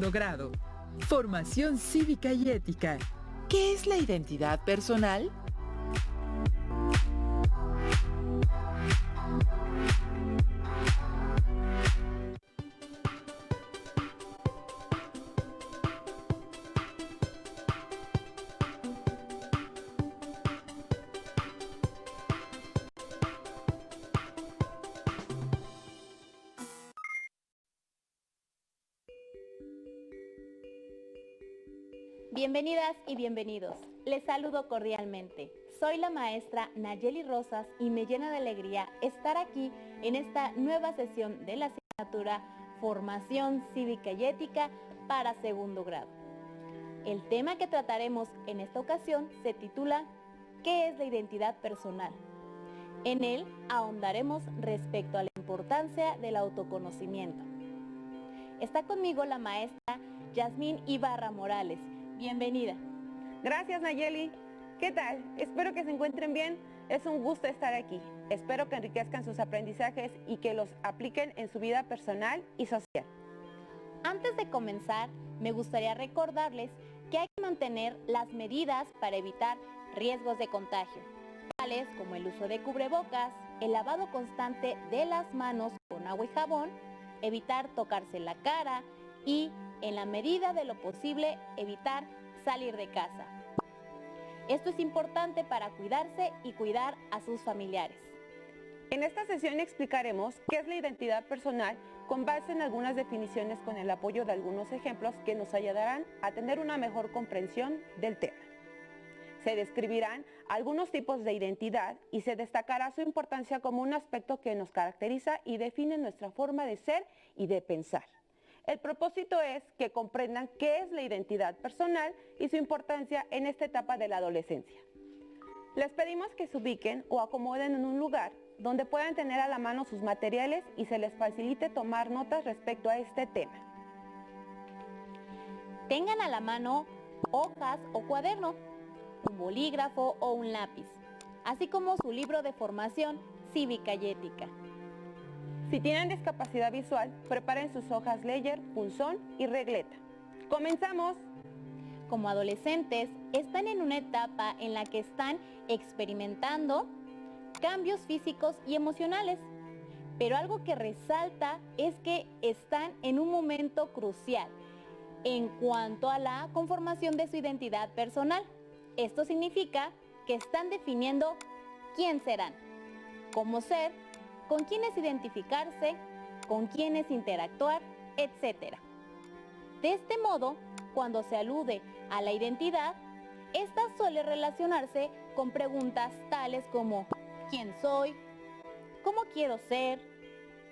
segundo grado. Formación cívica y ética. ¿Qué es la identidad personal? Bienvenidas y bienvenidos. Les saludo cordialmente. Soy la maestra Nayeli Rosas y me llena de alegría estar aquí en esta nueva sesión de la asignatura Formación Cívica y Ética para segundo grado. El tema que trataremos en esta ocasión se titula ¿Qué es la identidad personal? En él ahondaremos respecto a la importancia del autoconocimiento. Está conmigo la maestra Yasmín Ibarra Morales. Bienvenida. Gracias, Nayeli. ¿Qué tal? Espero que se encuentren bien. Es un gusto estar aquí. Espero que enriquezcan sus aprendizajes y que los apliquen en su vida personal y social. Antes de comenzar, me gustaría recordarles que hay que mantener las medidas para evitar riesgos de contagio, tales como el uso de cubrebocas, el lavado constante de las manos con agua y jabón, evitar tocarse la cara y, en la medida de lo posible, evitar salir de casa. Esto es importante para cuidarse y cuidar a sus familiares. En esta sesión explicaremos qué es la identidad personal con base en algunas definiciones con el apoyo de algunos ejemplos que nos ayudarán a tener una mejor comprensión del tema. Se describirán algunos tipos de identidad y se destacará su importancia como un aspecto que nos caracteriza y define nuestra forma de ser y de pensar. El propósito es que comprendan qué es la identidad personal y su importancia en esta etapa de la adolescencia. Les pedimos que se ubiquen o acomoden en un lugar donde puedan tener a la mano sus materiales y se les facilite tomar notas respecto a este tema. Tengan a la mano hojas o cuaderno, un bolígrafo o un lápiz, así como su libro de formación cívica y ética. Si tienen discapacidad visual, preparen sus hojas Ledger, punzón y regleta. ¡Comenzamos! Como adolescentes, están en una etapa en la que están experimentando cambios físicos y emocionales, pero algo que resalta es que están en un momento crucial en cuanto a la conformación de su identidad personal. Esto significa que están definiendo quién serán, cómo ser, con quiénes identificarse, con quiénes interactuar, etc. De este modo, cuando se alude a la identidad, esta suele relacionarse con preguntas tales como ¿quién soy? ¿Cómo quiero ser?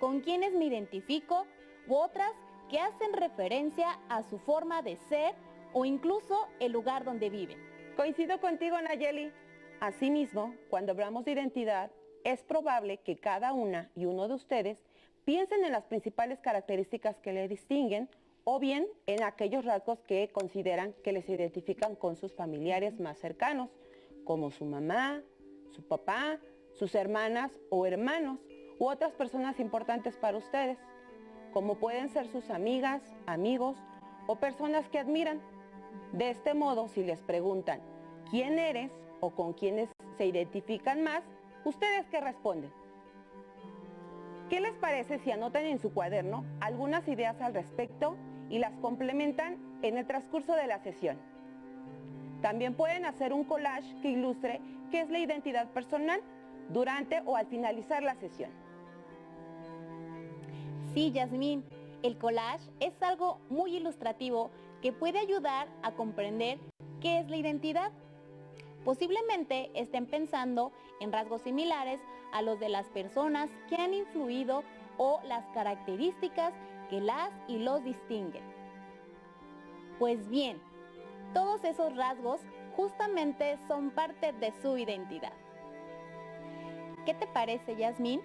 ¿Con quiénes me identifico? U otras que hacen referencia a su forma de ser o incluso el lugar donde viven. Coincido contigo, Nayeli. Asimismo, cuando hablamos de identidad, es probable que cada una y uno de ustedes piensen en las principales características que le distinguen o bien en aquellos rasgos que consideran que les identifican con sus familiares más cercanos, como su mamá, su papá, sus hermanas o hermanos u otras personas importantes para ustedes, como pueden ser sus amigas, amigos o personas que admiran. De este modo, si les preguntan quién eres o con quiénes se identifican más, ¿ustedes qué responden? ¿Qué les parece si anotan en su cuaderno algunas ideas al respecto y las complementan en el transcurso de la sesión? También pueden hacer un collage que ilustre qué es la identidad personal durante o al finalizar la sesión. Sí, Yasmín, el collage es algo muy ilustrativo que puede ayudar a comprender qué es la identidad. Posiblemente estén pensando en rasgos similares a los de las personas que han influido o las características que las y los distinguen. Pues bien, todos esos rasgos justamente son parte de su identidad. ¿Qué te parece, Yasmín,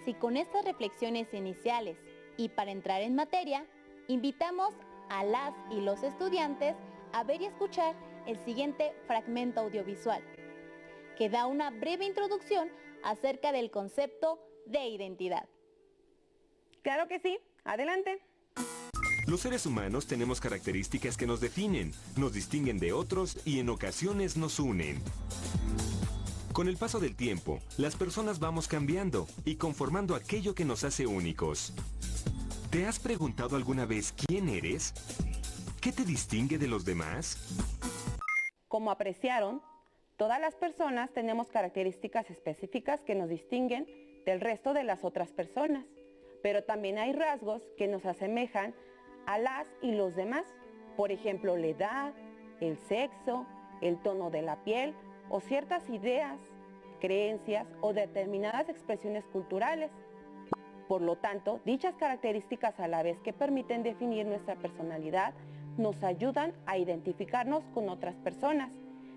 si con estas reflexiones iniciales y para entrar en materia, invitamos a las y los estudiantes a ver y escuchar el siguiente fragmento audiovisual, que da una breve introducción acerca del concepto de identidad? Claro que sí, adelante. Los seres humanos tenemos características que nos definen, nos distinguen de otros y en ocasiones nos unen. Con el paso del tiempo, las personas vamos cambiando y conformando aquello que nos hace únicos. ¿Te has preguntado alguna vez quién eres? ¿Qué te distingue de los demás? Como apreciaron, todas las personas tenemos características específicas que nos distinguen del resto de las otras personas, pero también hay rasgos que nos asemejan a las y los demás. Por ejemplo, la edad, el sexo, el tono de la piel o ciertas ideas, creencias o determinadas expresiones culturales. Por lo tanto, dichas características, a la vez que permiten definir nuestra personalidad, nos ayudan a identificarnos con otras personas,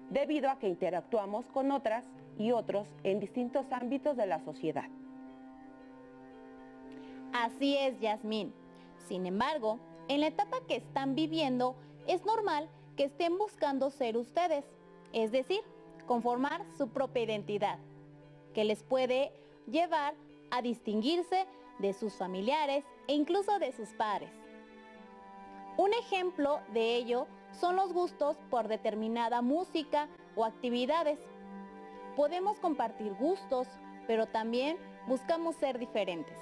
debido a que interactuamos con otras y otros en distintos ámbitos de la sociedad. Así es, Yasmín. Sin embargo, en la etapa que están viviendo, es normal que estén buscando ser ustedes, es decir, conformar su propia identidad, que les puede llevar a distinguirse de sus familiares e incluso de sus padres. Un ejemplo de ello son los gustos por determinada música o actividades. Podemos compartir gustos, pero también buscamos ser diferentes.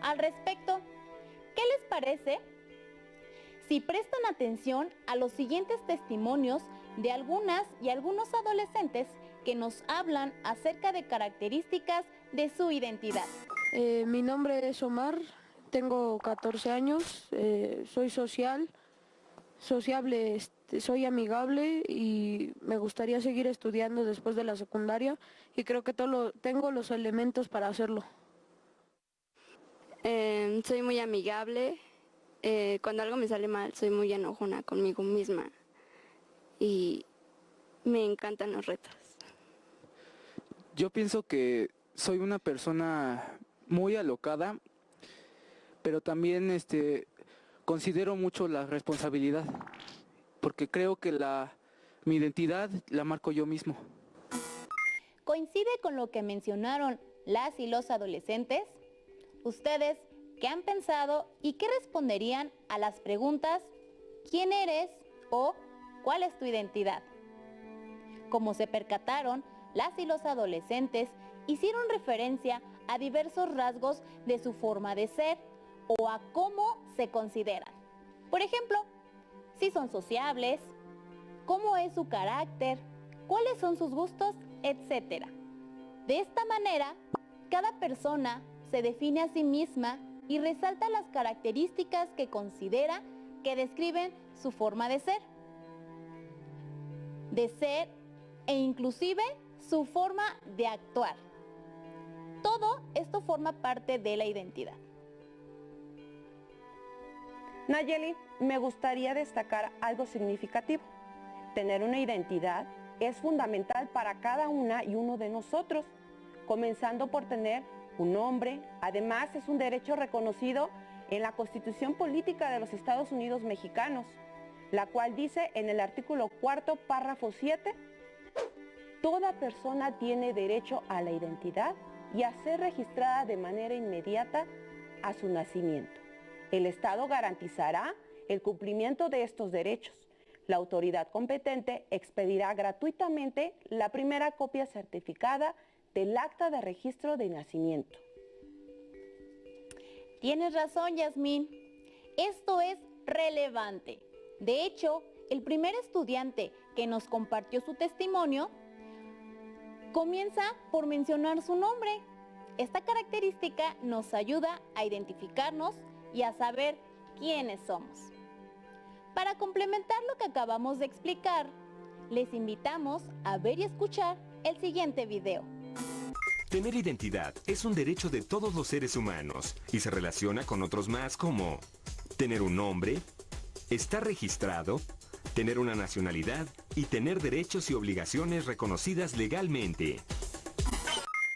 Al respecto, ¿qué les parece si prestan atención a los siguientes testimonios de algunas y algunos adolescentes que nos hablan acerca de características de su identidad? Mi nombre es Omar, tengo 14 años, soy sociable, soy amigable y me gustaría seguir estudiando después de la secundaria y creo que tengo los elementos para hacerlo. Soy muy amigable, cuando algo me sale mal soy muy enojona conmigo misma y me encantan los retos. Yo pienso que soy una persona muy alocada, pero también considero mucho la responsabilidad, porque creo que mi identidad la marco yo mismo. ¿Coincide con lo que mencionaron las y los adolescentes? ¿Ustedes qué han pensado y qué responderían a las preguntas ¿quién eres? O ¿cuál es tu identidad? Como se percataron, las y los adolescentes hicieron referencia a diversos rasgos de su forma de ser o a cómo se consideran. Por ejemplo, si son sociables, cómo es su carácter, cuáles son sus gustos, etc. De esta manera, cada persona se define a sí misma y resalta las características que considera que describen su forma de ser e inclusive su forma de actuar. Todo esto forma parte de la identidad. Nayeli, me gustaría destacar algo significativo. Tener una identidad es fundamental para cada una y uno de nosotros, comenzando por tener un nombre. Además, es un derecho reconocido en la Constitución Política de los Estados Unidos Mexicanos, la cual dice en el artículo 4, párrafo 7, toda persona tiene derecho a la identidad y a ser registrada de manera inmediata a su nacimiento. El Estado garantizará el cumplimiento de estos derechos. La autoridad competente expedirá gratuitamente la primera copia certificada del acta de registro de nacimiento. Tienes razón, Yasmín. Esto es relevante. De hecho, el primer estudiante que nos compartió su testimonio comienza por mencionar su nombre. Esta característica nos ayuda a identificarnos y a saber quiénes somos. Para complementar lo que acabamos de explicar, les invitamos a ver y escuchar el siguiente video. Tener identidad es un derecho de todos los seres humanos y se relaciona con otros más como tener un nombre, estar registrado, tener una nacionalidad y tener derechos y obligaciones reconocidas legalmente.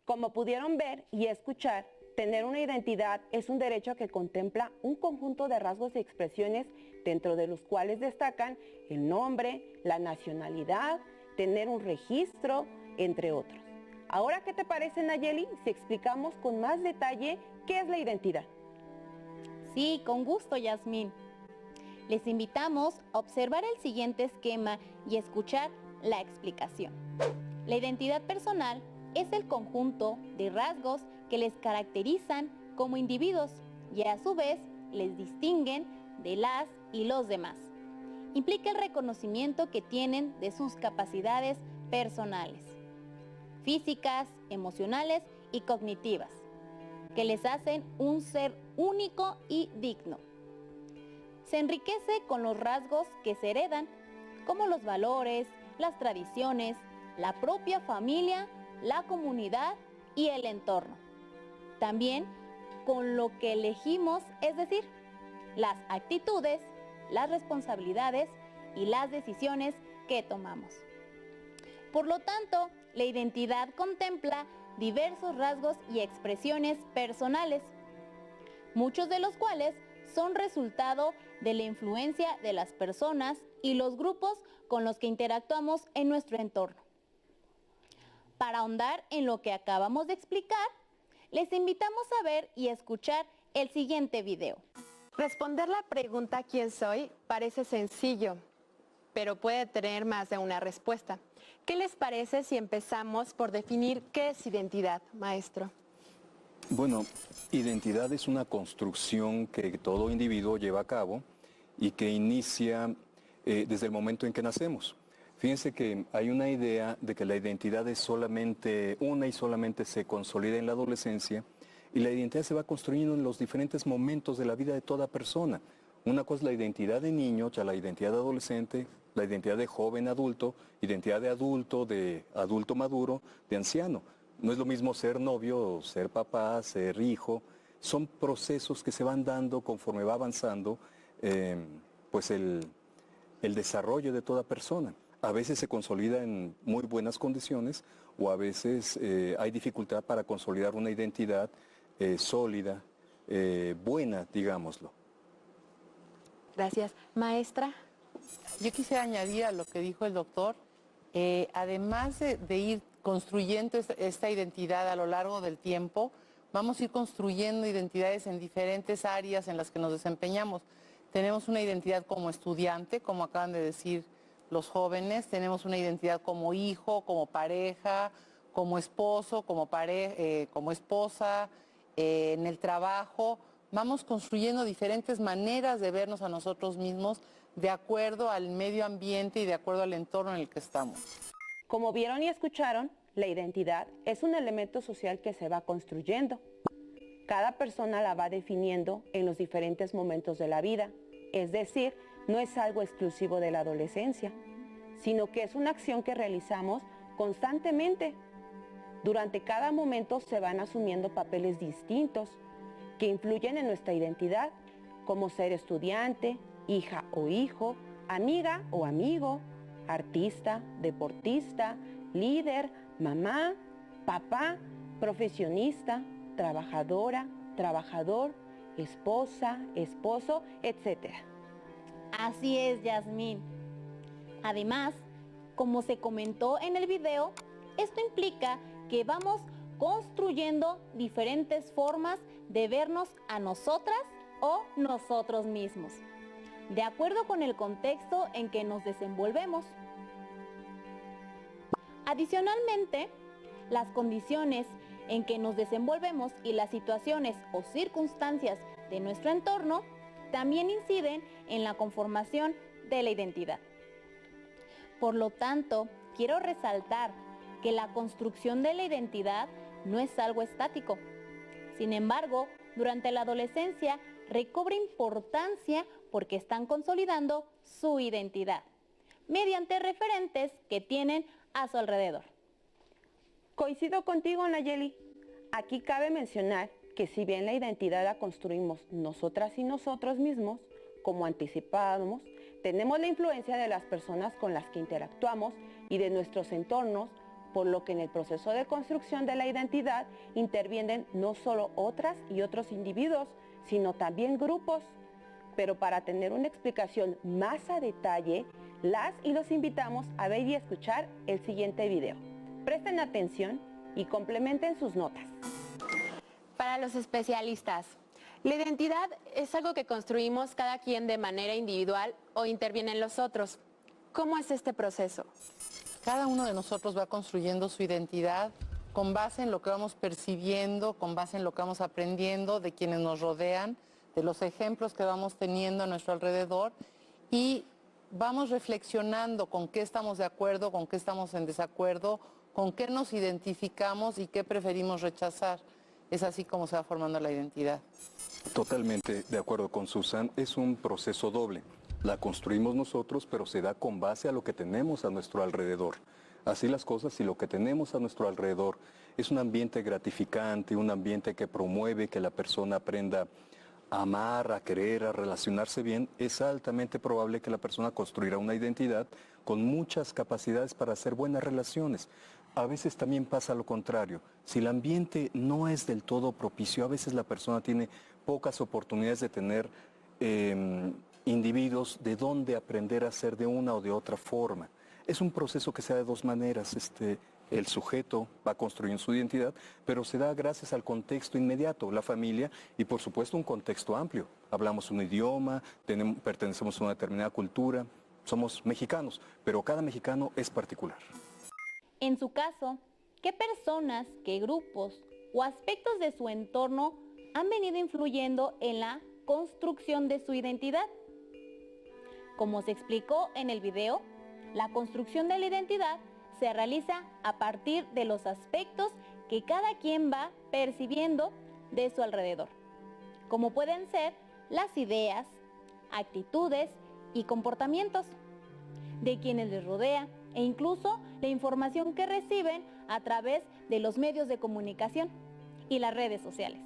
Como pudieron ver y escuchar, tener una identidad es un derecho que contempla un conjunto de rasgos y expresiones dentro de los cuales destacan el nombre, la nacionalidad, tener un registro, entre otros. Ahora, ¿qué te parece, Nayeli, si explicamos con más detalle qué es la identidad? Sí, con gusto, Yasmín. Les invitamos a observar el siguiente esquema y escuchar la explicación. La identidad personal es el conjunto de rasgos que les caracterizan como individuos y a su vez les distinguen de las y los demás. Implica el reconocimiento que tienen de sus capacidades personales, físicas, emocionales y cognitivas, que les hacen un ser único y digno. Se enriquece con los rasgos que se heredan, como los valores, las tradiciones, la propia familia, la comunidad y el entorno. También con lo que elegimos, es decir, las actitudes, las responsabilidades y las decisiones que tomamos. Por lo tanto, la identidad contempla diversos rasgos y expresiones personales, muchos de los cuales son resultado de la influencia de las personas y los grupos con los que interactuamos en nuestro entorno. Para ahondar en lo que acabamos de explicar, les invitamos a ver y escuchar el siguiente video. Responder la pregunta ¿quién soy? Parece sencillo, pero puede tener más de una respuesta. ¿Qué les parece si empezamos por definir qué es identidad, maestro? Bueno, identidad es una construcción que todo individuo lleva a cabo y que inicia desde el momento en que nacemos. Fíjense que hay una idea de que la identidad es solamente una y solamente se consolida en la adolescencia, y la identidad se va construyendo en los diferentes momentos de la vida de toda persona. Una cosa es la identidad de niño, o sea, la identidad de adolescente, la identidad de joven adulto, identidad de adulto maduro, de anciano. No es lo mismo ser novio, ser papá, ser hijo. Son procesos que se van dando conforme va avanzando pues el desarrollo de toda persona. A veces se consolida en muy buenas condiciones o a veces hay dificultad para consolidar una identidad sólida, buena, digámoslo. Gracias. Maestra. Yo quisiera añadir a lo que dijo el doctor, además de ir construyendo esta identidad a lo largo del tiempo, vamos a ir construyendo identidades en diferentes áreas en las que nos desempeñamos. Tenemos una identidad como estudiante, como acaban de decir los jóvenes, tenemos una identidad como hijo, como pareja, como esposo, como esposa, en el trabajo. Vamos construyendo diferentes maneras de vernos a nosotros mismos de acuerdo al medio ambiente y de acuerdo al entorno en el que estamos. Como vieron y escucharon, la identidad es un elemento social que se va construyendo. Cada persona la va definiendo en los diferentes momentos de la vida, es decir, no es algo exclusivo de la adolescencia, sino que es una acción que realizamos constantemente. Durante cada momento se van asumiendo papeles distintos que influyen en nuestra identidad, como ser estudiante, hija o hijo, amiga o amigo, artista, deportista, líder, mamá, papá, profesionista, trabajadora, trabajador, esposa, esposo, etc. Así es, Yasmín. Además, como se comentó en el video, esto implica que vamos construyendo diferentes formas de vernos a nosotras o nosotros mismos, de acuerdo con el contexto en que nos desenvolvemos. Adicionalmente, las condiciones en que nos desenvolvemos y las situaciones o circunstancias de nuestro entorno también inciden en la conformación de la identidad. Por lo tanto, quiero resaltar que la construcción de la identidad no es algo estático. Sin embargo, durante la adolescencia recobra importancia porque están consolidando su identidad mediante referentes que tienen a su alrededor. Coincido contigo, Nayeli. Aquí cabe mencionar que si bien la identidad la construimos nosotras y nosotros mismos, como anticipábamos, tenemos la influencia de las personas con las que interactuamos y de nuestros entornos, por lo que en el proceso de construcción de la identidad intervienen no solo otras y otros individuos, sino también grupos. Pero para tener una explicación más a detalle, las y los invitamos a ver y escuchar el siguiente video. Presten atención y complementen sus notas. Para los especialistas, ¿La identidad es algo que construimos cada quien de manera individual o intervienen los otros? ¿Cómo es este proceso? Cada uno de nosotros va construyendo su identidad con base en lo que vamos percibiendo, con base en lo que vamos aprendiendo de quienes nos rodean, de los ejemplos que vamos teniendo a nuestro alrededor y vamos reflexionando con qué estamos de acuerdo, con qué estamos en desacuerdo, con qué nos identificamos y qué preferimos rechazar. Es así como se va formando la identidad. Totalmente de acuerdo con Susan, es un proceso doble. La construimos nosotros, pero se da con base a lo que tenemos a nuestro alrededor. Así las cosas, si lo que tenemos a nuestro alrededor es un ambiente gratificante, un ambiente que promueve que la persona aprenda a amar, a querer, a relacionarse bien, es altamente probable que la persona construirá una identidad con muchas capacidades para hacer buenas relaciones. A veces también pasa lo contrario. Si el ambiente no es del todo propicio, a veces la persona tiene pocas oportunidades de tener individuos de donde aprender a ser de una o de otra forma. Es un proceso que se da de dos maneras. El sujeto va construyendo su identidad, pero se da gracias al contexto inmediato, la familia y por supuesto un contexto amplio. Hablamos un idioma, pertenecemos a una determinada cultura, somos mexicanos, pero cada mexicano es particular. En su caso, ¿qué personas, qué grupos o aspectos de su entorno han venido influyendo en la construcción de su identidad? Como se explicó en el video, la construcción de la identidad se realiza a partir de los aspectos que cada quien va percibiendo de su alrededor, como pueden ser las ideas, actitudes y comportamientos de quienes les rodea e incluso la información que reciben a través de los medios de comunicación y las redes sociales.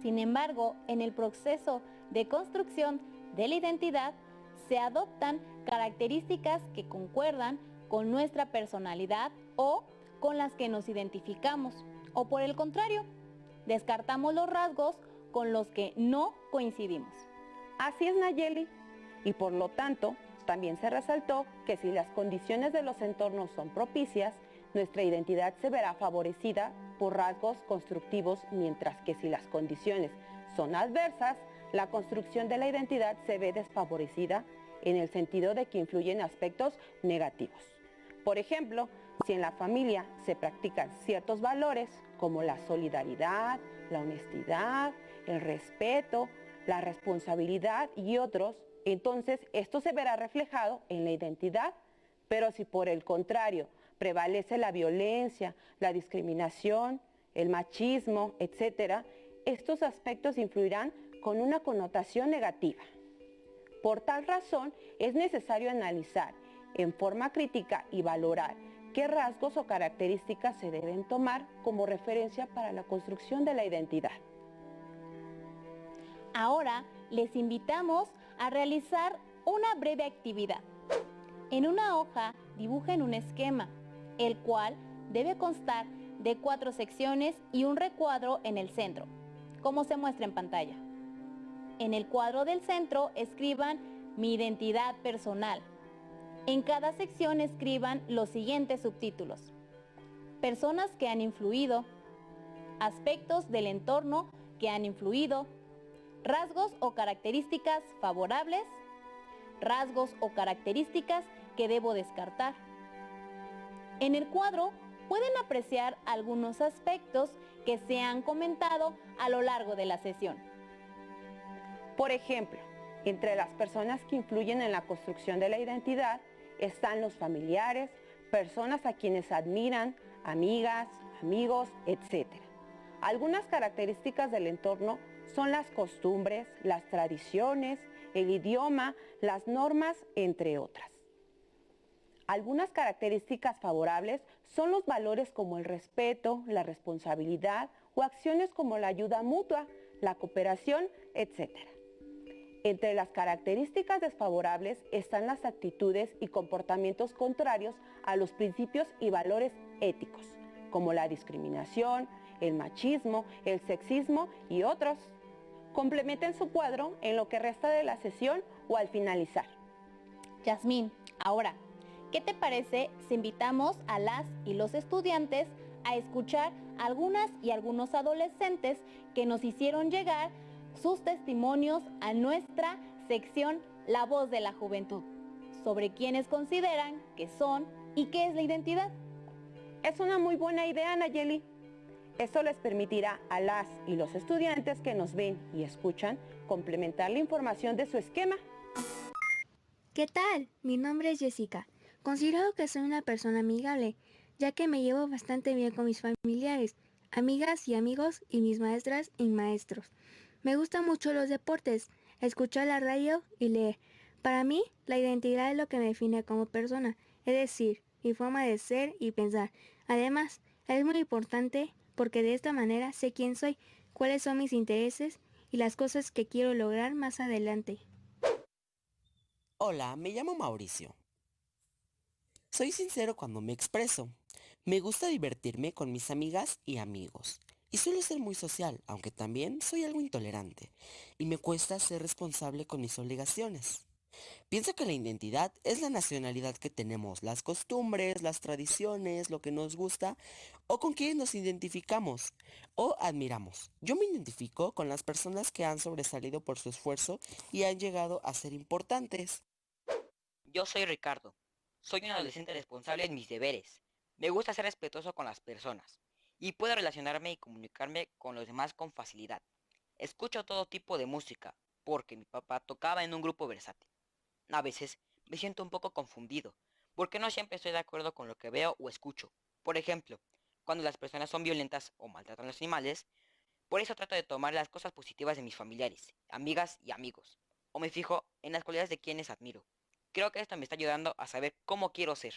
Sin embargo, en el proceso de construcción de la identidad se adoptan características que concuerdan con nuestra personalidad o con las que nos identificamos, o por el contrario, descartamos los rasgos con los que no coincidimos. Así es, Nayeli, y por lo tanto, también se resaltó que si las condiciones de los entornos son propicias, nuestra identidad se verá favorecida por rasgos constructivos, mientras que si las condiciones son adversas, la construcción de la identidad se ve desfavorecida en el sentido de que influyen aspectos negativos. Por ejemplo, si en la familia se practican ciertos valores como la solidaridad, la honestidad, el respeto, la responsabilidad y otros, entonces esto se verá reflejado en la identidad, pero si por el contrario prevalece la violencia, la discriminación, el machismo, etc., estos aspectos influirán con una connotación negativa. Por tal razón, es necesario analizar en forma crítica y valorar qué rasgos o características se deben tomar como referencia para la construcción de la identidad. Ahora les invitamos a realizar una breve actividad. En una hoja dibujen un esquema, el cual debe constar de 4 secciones y un recuadro en el centro, como se muestra en pantalla. En el cuadro del centro escriban mi identidad personal. En cada sección escriban los siguientes subtítulos: personas que han influido, aspectos del entorno que han influido, rasgos o características favorables, rasgos o características que debo descartar. En el cuadro pueden apreciar algunos aspectos que se han comentado a lo largo de la sesión. Por ejemplo, entre las personas que influyen en la construcción de la identidad están los familiares, personas a quienes admiran, amigas, amigos, etc. Algunas características del entorno son las costumbres, las tradiciones, el idioma, las normas, entre otras. Algunas características favorables son los valores como el respeto, la responsabilidad o acciones como la ayuda mutua, la cooperación, etc. Entre las características desfavorables están las actitudes y comportamientos contrarios a los principios y valores éticos, como la discriminación, el machismo, el sexismo y otros. Complementen su cuadro en lo que resta de la sesión o al finalizar. Yasmín, ahora, ¿qué te parece si invitamos a las y los estudiantes a escuchar algunas y algunos adolescentes que nos hicieron llegar sus testimonios a nuestra sección La Voz de la Juventud, sobre quiénes consideran que son y qué es la identidad. Es una muy buena idea, Nayeli. Esto les permitirá a las y los estudiantes que nos ven y escuchan complementar la información de su esquema. ¿Qué tal? Mi nombre es Jessica. Considero que soy una persona amigable, ya que me llevo bastante bien con mis familiares, amigas y amigos y mis maestras y maestros. Me gustan mucho los deportes, escuchar la radio y leer. Para mí, la identidad es lo que me define como persona, es decir, mi forma de ser y pensar. Además, es muy importante porque de esta manera sé quién soy, cuáles son mis intereses y las cosas que quiero lograr más adelante. Hola, me llamo Mauricio. Soy sincero cuando me expreso. Me gusta divertirme con mis amigas y amigos. Y suelo ser muy social, aunque también soy algo intolerante. Y me cuesta ser responsable con mis obligaciones. Pienso que la identidad es la nacionalidad que tenemos, las costumbres, las tradiciones, lo que nos gusta o con quienes nos identificamos o admiramos. Yo me identifico con las personas que han sobresalido por su esfuerzo y han llegado a ser importantes. Yo soy Ricardo. Soy un adolescente responsable en mis deberes. Me gusta ser respetuoso con las personas y puedo relacionarme y comunicarme con los demás con facilidad. Escucho todo tipo de música porque mi papá tocaba en un grupo versátil. A veces me siento un poco confundido, porque no siempre estoy de acuerdo con lo que veo o escucho. Por ejemplo, cuando las personas son violentas o maltratan a los animales, por eso trato de tomar las cosas positivas de mis familiares, amigas y amigos, o me fijo en las cualidades de quienes admiro. Creo que esto me está ayudando a saber cómo quiero ser.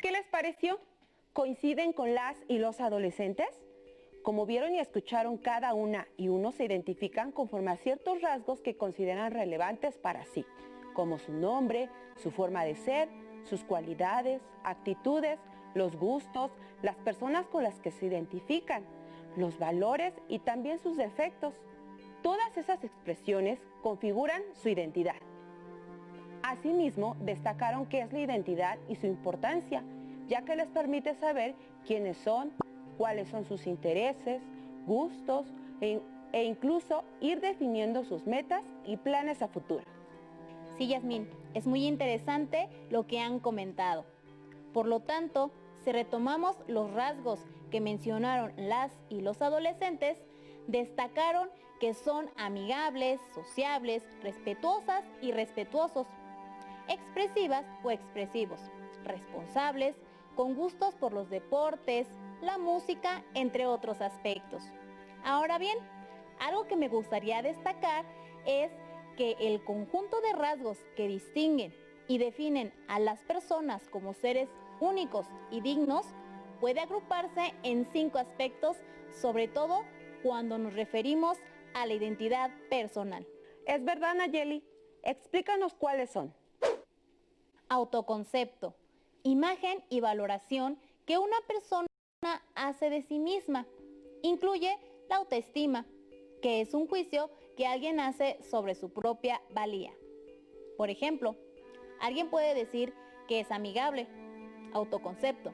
¿Qué les pareció? ¿Coinciden con las y los adolescentes? Como vieron y escucharon, cada una y uno se identifican conforme a ciertos rasgos que consideran relevantes para sí, como su nombre, su forma de ser, sus cualidades, actitudes, los gustos, las personas con las que se identifican, los valores y también sus defectos. Todas esas expresiones configuran su identidad. Asimismo, destacaron qué es la identidad y su importancia, ya que les permite saber quiénes son, cuáles son sus intereses, gustos e incluso ir definiendo sus metas y planes a futuro. Sí, Yasmín, es muy interesante lo que han comentado. Por lo tanto, si retomamos los rasgos que mencionaron las y los adolescentes, destacaron que son amigables, sociables, respetuosas y respetuosos, expresivas o expresivos, responsables, con gustos por los deportes, la música, entre otros aspectos. Ahora bien, algo que me gustaría destacar es que el conjunto de rasgos que distinguen y definen a las personas como seres únicos y dignos puede agruparse en 5 aspectos, sobre todo cuando nos referimos a la identidad personal. ¿Es verdad, Nayeli? Explícanos cuáles son. Autoconcepto, imagen y valoración que una persona hace de sí misma. Incluye la autoestima, que es un juicio que alguien hace sobre su propia valía. Por ejemplo, alguien puede decir que es amigable, autoconcepto,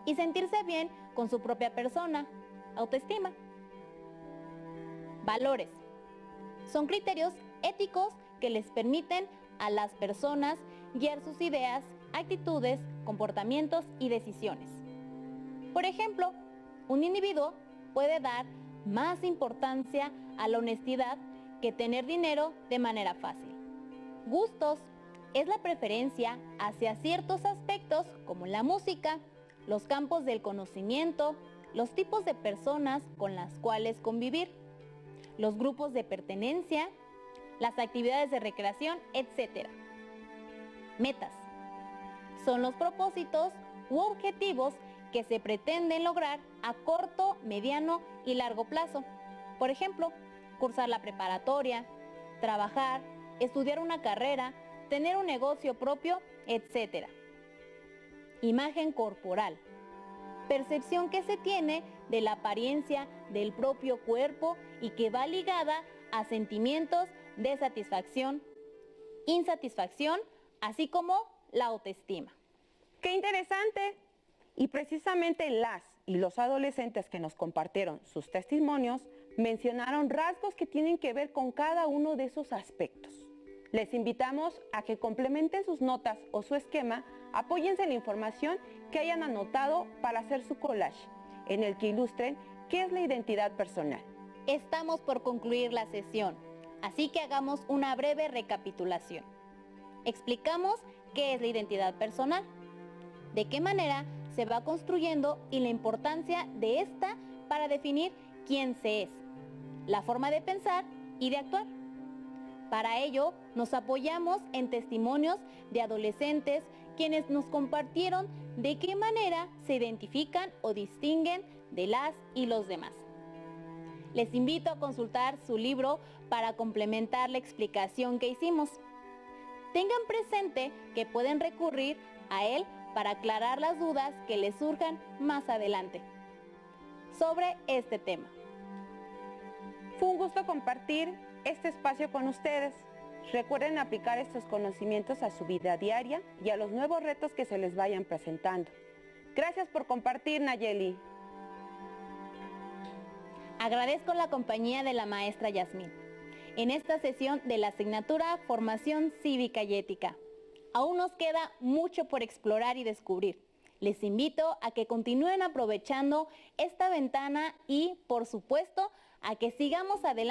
y sentirse bien con su propia persona, autoestima. Valores. Son criterios éticos que les permiten a las personas guiar sus ideas, actitudes, comportamientos y decisiones. Por ejemplo, un individuo puede dar más importancia a la honestidad que tener dinero de manera fácil. Gustos es la preferencia hacia ciertos aspectos como la música, los campos del conocimiento, los tipos de personas con las cuales convivir, los grupos de pertenencia, las actividades de recreación, etc. Metas son los propósitos u objetivos que se pretenden lograr a corto, mediano y largo plazo. Por ejemplo, cursar la preparatoria, trabajar, estudiar una carrera, tener un negocio propio, etc. Imagen corporal. Percepción que se tiene de la apariencia del propio cuerpo y que va ligada a sentimientos de satisfacción, insatisfacción, así como la autoestima. ¡Qué interesante! Y precisamente las y los adolescentes que nos compartieron sus testimonios Mencionaron rasgos que tienen que ver con cada uno de esos aspectos. Les invitamos a que complementen sus notas o su esquema, apóyense en la información que hayan anotado para hacer su collage, en el que ilustren qué es la identidad personal. Estamos por concluir la sesión, así que hagamos una breve recapitulación. Explicamos qué es la identidad personal, de qué manera se va construyendo y la importancia de esta para definir quién se es, la forma de pensar y de actuar. Para ello, nos apoyamos en testimonios de adolescentes quienes nos compartieron de qué manera se identifican o distinguen de las y los demás. Les invito a consultar su libro para complementar la explicación que hicimos. Tengan presente que pueden recurrir a él para aclarar las dudas que les surjan más adelante sobre este tema. Fue un gusto compartir este espacio con ustedes. Recuerden aplicar estos conocimientos a su vida diaria y a los nuevos retos que se les vayan presentando. Gracias por compartir, Nayeli. Agradezco la compañía de la maestra Yasmín en esta sesión de la asignatura Formación Cívica y Ética. Aún nos queda mucho por explorar y descubrir. Les invito a que continúen aprovechando esta ventana y, por supuesto, a que sigamos adelante